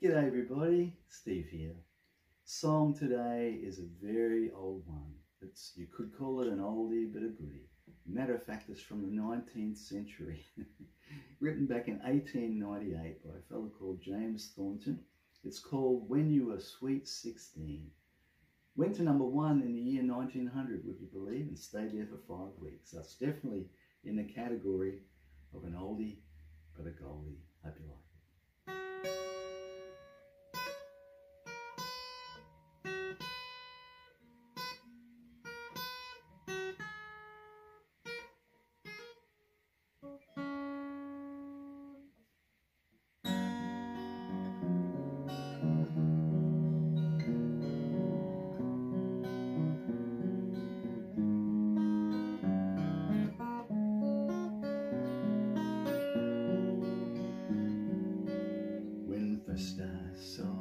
G'day everybody, Steve here. Song today is a very old one. You could call it an oldie but a goodie. Matter of fact, it's from the 19th century. Written back in 1898 by a fellow called James Thornton. It's called When You Were Sweet 16. Went to number one in the year 1900, would you believe, and stayed there for 5 weeks. That's definitely in the category of an oldie but a goldie. Hope you like it. When first I saw